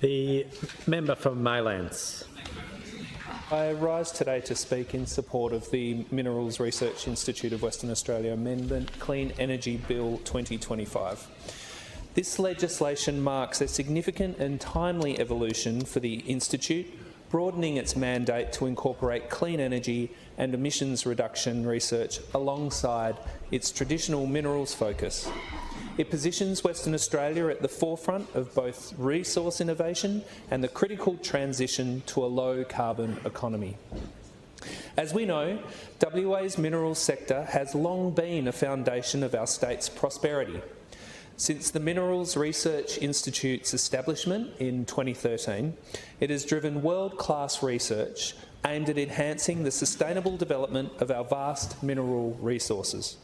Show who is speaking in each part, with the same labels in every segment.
Speaker 1: The member from Maylands.
Speaker 2: I rise today to speak in support of the Minerals Research Institute of Western Australia Amendment Clean Energy Bill 2025. This legislation marks a significant and timely evolution for the Institute, broadening its mandate to incorporate clean energy and emissions reduction research alongside its traditional minerals focus. It positions Western Australia at the forefront of both resource innovation and the critical transition to a low-carbon economy. As we know, WA's minerals sector has long been a foundation of our state's prosperity. Since the Minerals Research Institute's establishment in 2013, it has driven world-class research aimed at enhancing the sustainable development of our vast mineral resources.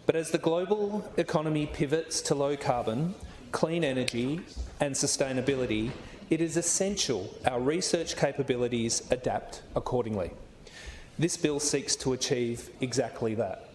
Speaker 2: But as the global economy pivots to low carbon, clean energy and sustainability, it is essential our research capabilities adapt accordingly. This bill seeks to achieve exactly that.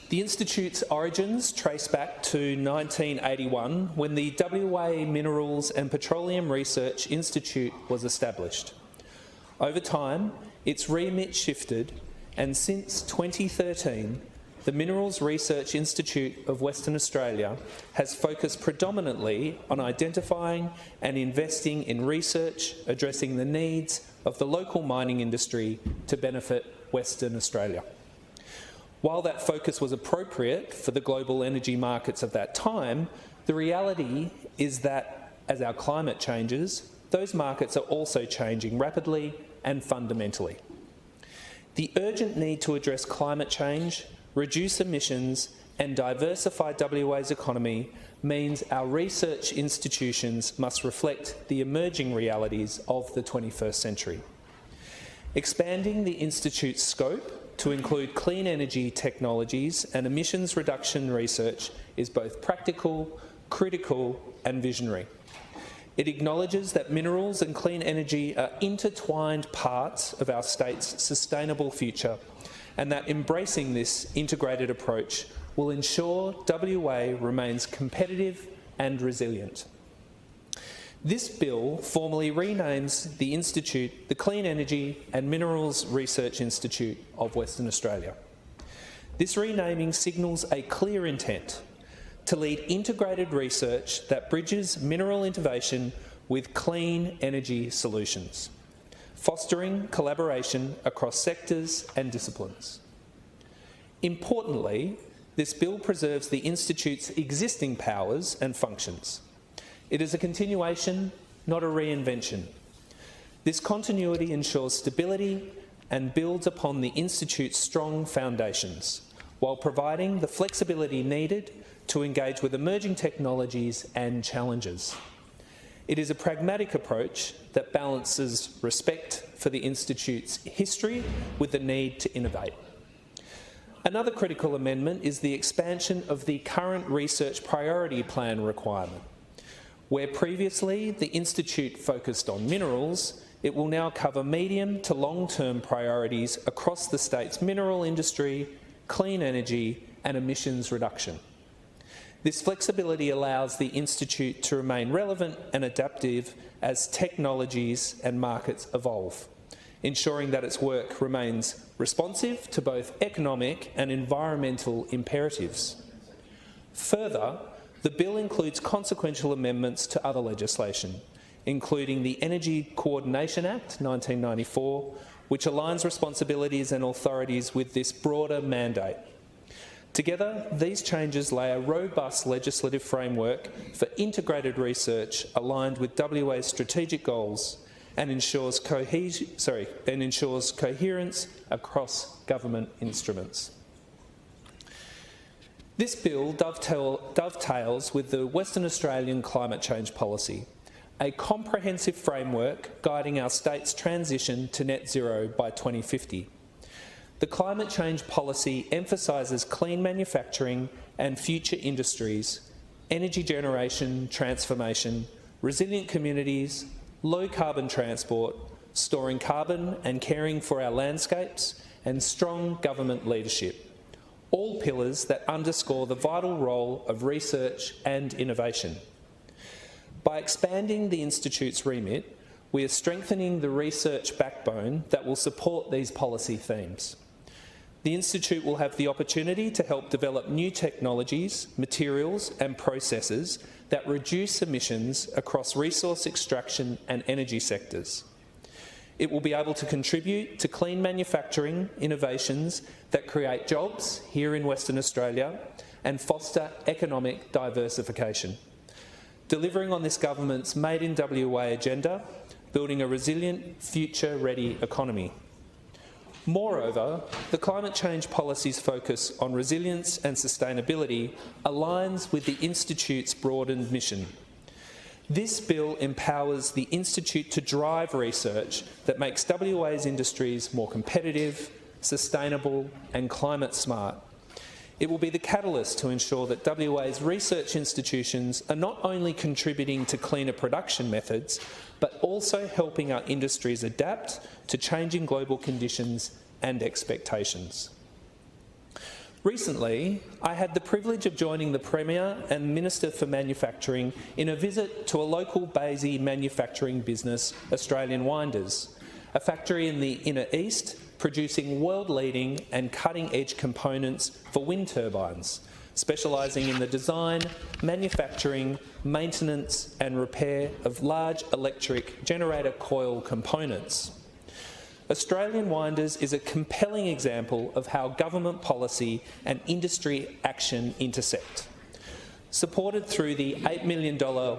Speaker 2: The Institute's origins trace back to 1981 when the WA Minerals and Petroleum Research Institute was established. Over time, its remit shifted, and since 2013, the Minerals Research Institute of Western Australia has focused predominantly on identifying and investing in research addressing the needs of the local mining industry to benefit Western Australia. While that focus was appropriate for the global energy markets of that time, the reality is that as our climate changes, those markets are also changing rapidly and fundamentally. The urgent need to address climate change, reduce emissions and diversify WA's economy means our research institutions must reflect the emerging realities of the 21st century. Expanding the Institute's scope to include clean energy technologies and emissions reduction research is both practical, critical and visionary. It acknowledges that minerals and clean energy are intertwined parts of our state's sustainable future, and that embracing this integrated approach will ensure WA remains competitive and resilient. This bill formally renames the Institute the Clean Energy and Minerals Research Institute of Western Australia. This renaming signals a clear intent to lead integrated research that bridges mineral innovation with clean energy solutions, fostering collaboration across sectors and disciplines. Importantly, this bill preserves the Institute's existing powers and functions. It is a continuation, not a reinvention. This continuity ensures stability and builds upon the Institute's strong foundations, while providing the flexibility needed to engage with emerging technologies and challenges. It is a pragmatic approach that balances respect for the Institute's history with the need to innovate. Another critical amendment is the expansion of the current research priority plan requirement. Where previously the Institute focused on minerals, it will now cover medium to long-term priorities across the state's mineral industry, clean energy and emissions reduction. This flexibility allows the Institute to remain relevant and adaptive as technologies and markets evolve, ensuring that its work remains responsive to both economic and environmental imperatives. Further, the bill includes consequential amendments to other legislation, including the Energy Coordination Act 1994, which aligns responsibilities and authorities with this broader mandate. Together, these changes lay a robust legislative framework for integrated research aligned with WA's strategic goals and ensures coherence across government instruments. This bill dovetails with the Western Australian climate change policy, a comprehensive framework guiding our state's transition to net zero by 2050. The climate change policy emphasises clean manufacturing and future industries, energy generation, transformation, resilient communities, low carbon transport, storing carbon and caring for our landscapes, and strong government leadership, all pillars that underscore the vital role of research and innovation. By expanding the Institute's remit, we are strengthening the research backbone that will support these policy themes. The Institute will have the opportunity to help develop new technologies, materials and processes that reduce emissions across resource extraction and energy sectors. It will be able to contribute to clean manufacturing innovations that create jobs here in Western Australia and foster economic diversification, delivering on this government's Made in WA agenda, building a resilient, future-ready economy. Moreover, the climate change policy's focus on resilience and sustainability aligns with the Institute's broadened mission. This bill empowers the Institute to drive research that makes WA's industries more competitive, sustainable and climate smart. It will be the catalyst to ensure that WA's research institutions are not only contributing to cleaner production methods, but also helping our industries adapt to changing global conditions and expectations. Recently, I had the privilege of joining the Premier and Minister for Manufacturing in a visit to a local Baysy manufacturing business, Australian Winders, a factory in the Inner East producing world-leading and cutting-edge components for wind turbines, specialising in the design, manufacturing, maintenance and repair of large electric generator coil components. Australian Winders is a compelling example of how government policy and industry action intersect. Supported through the $8 million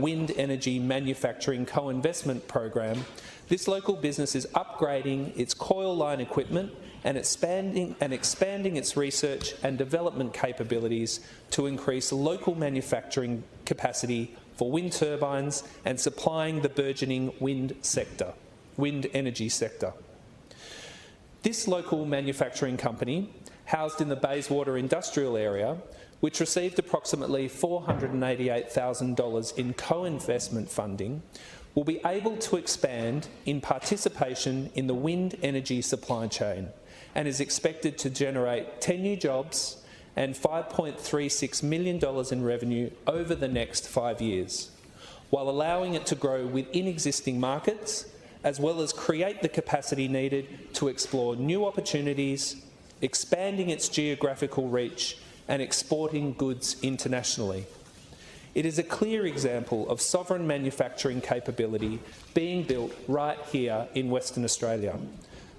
Speaker 2: Wind Energy Manufacturing Co-Investment Program, this local business is upgrading its coil line equipment and expanding its research and development capabilities to increase local manufacturing capacity for wind turbines and supplying the burgeoning wind energy sector. This local manufacturing company, housed in the Bayswater industrial area, which received approximately $488,000 in co-investment funding, will be able to expand in participation in the wind energy supply chain and is expected to generate 10 new jobs and $5.36 million in revenue over the next 5 years, while allowing it to grow within existing markets, as well as create the capacity needed to explore new opportunities, expanding its geographical reach and exporting goods internationally. It is a clear example of sovereign manufacturing capability being built right here in Western Australia,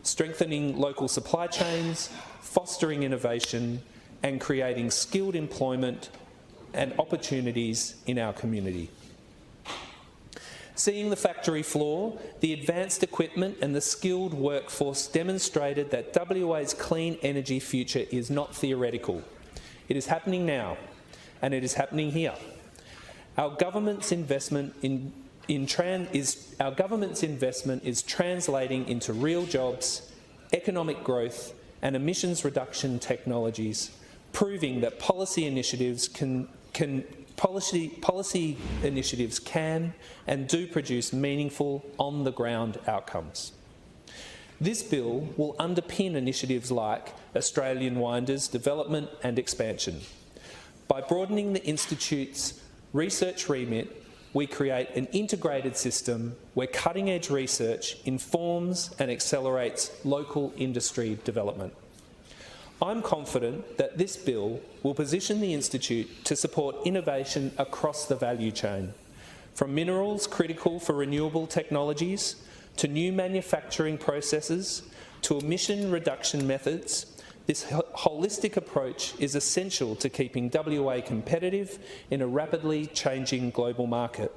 Speaker 2: strengthening local supply chains, fostering innovation and creating skilled employment and opportunities in our community. Seeing the factory floor, the advanced equipment and the skilled workforce demonstrated that WA's clean energy future is not theoretical. It is happening now, and it is happening here. Our government's investment is translating into real jobs, economic growth and emissions reduction technologies, proving that policy initiatives can and do produce meaningful, on-the-ground outcomes. This bill will underpin initiatives like Australian Winders' development and expansion. By broadening the Institute's research remit, we create an integrated system where cutting-edge research informs and accelerates local industry development. I'm confident that this bill will position the Institute to support innovation across the value chain, from minerals critical for renewable technologies, to new manufacturing processes, to emission reduction methods. This holistic approach is essential to keeping WA competitive in a rapidly changing global market,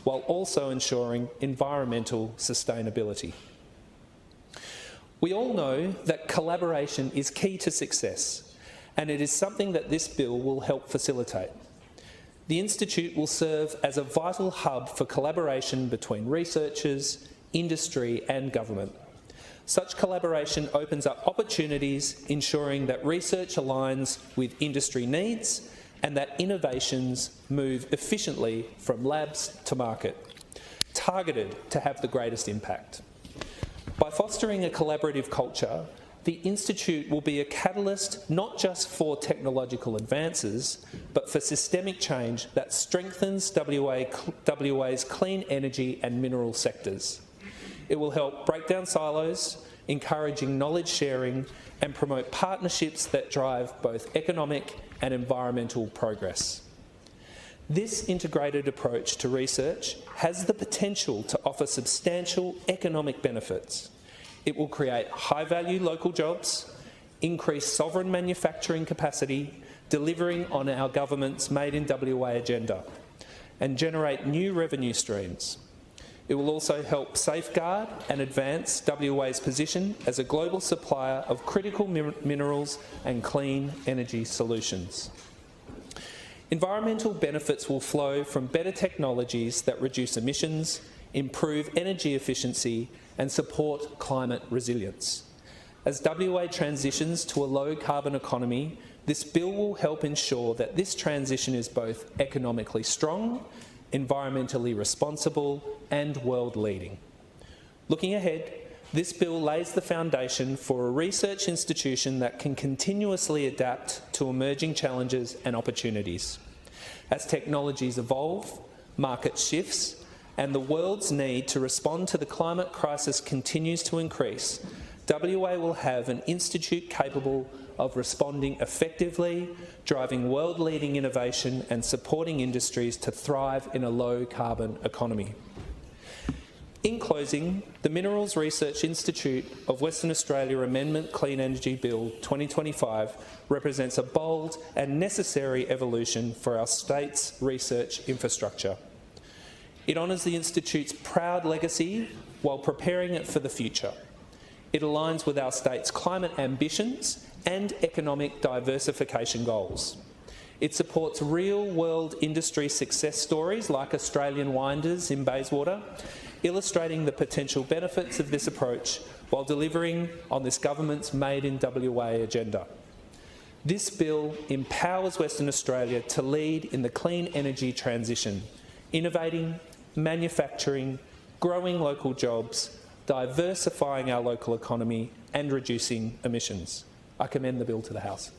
Speaker 2: while also ensuring environmental sustainability. We all know that collaboration is key to success, and it is something that this bill will help facilitate. The Institute will serve as a vital hub for collaboration between researchers, industry and government. Such collaboration opens up opportunities, ensuring that research aligns with industry needs and that innovations move efficiently from labs to market, targeted to have the greatest impact. By fostering a collaborative culture, the the Institute will be a catalyst not just for technological advances, but for systemic change that strengthens WA's clean energy and mineral sectors. It will help break down silos, encouraging knowledge sharing and promote partnerships that drive both economic and environmental progress. This integrated approach to research has the potential to offer substantial economic benefits. It will create high-value local jobs, increase sovereign manufacturing capacity, delivering on our government's Made in WA agenda, and generate new revenue streams. It will also help safeguard and advance WA's position as a global supplier of critical minerals and clean energy solutions. Environmental benefits will flow from better technologies that reduce emissions, improve energy efficiency and support climate resilience. As WA transitions to a low-carbon economy, this bill will help ensure that this transition is both economically strong, environmentally responsible and world-leading. Looking ahead, this bill lays the foundation for a research institution that can continuously adapt to emerging challenges and opportunities. As technologies evolve, market shifts, and the world's need to respond to the climate crisis continues to increase, WA will have an institute capable of responding effectively, driving world-leading innovation and supporting industries to thrive in a low-carbon economy. In closing, the Minerals Research Institute of Western Australia Amendment Clean Energy Bill 2025 represents a bold and necessary evolution for our state's research infrastructure. It honours the Institute's proud legacy while preparing it for the future. It aligns with our state's climate ambitions and economic diversification goals. It supports real-world industry success stories like Australian Winders in Bayswater, illustrating the potential benefits of this approach while delivering on this government's Made in WA agenda. This bill empowers Western Australia to lead in the clean energy transition, innovating, manufacturing, growing local jobs, diversifying our local economy and reducing emissions. I commend the bill to the House.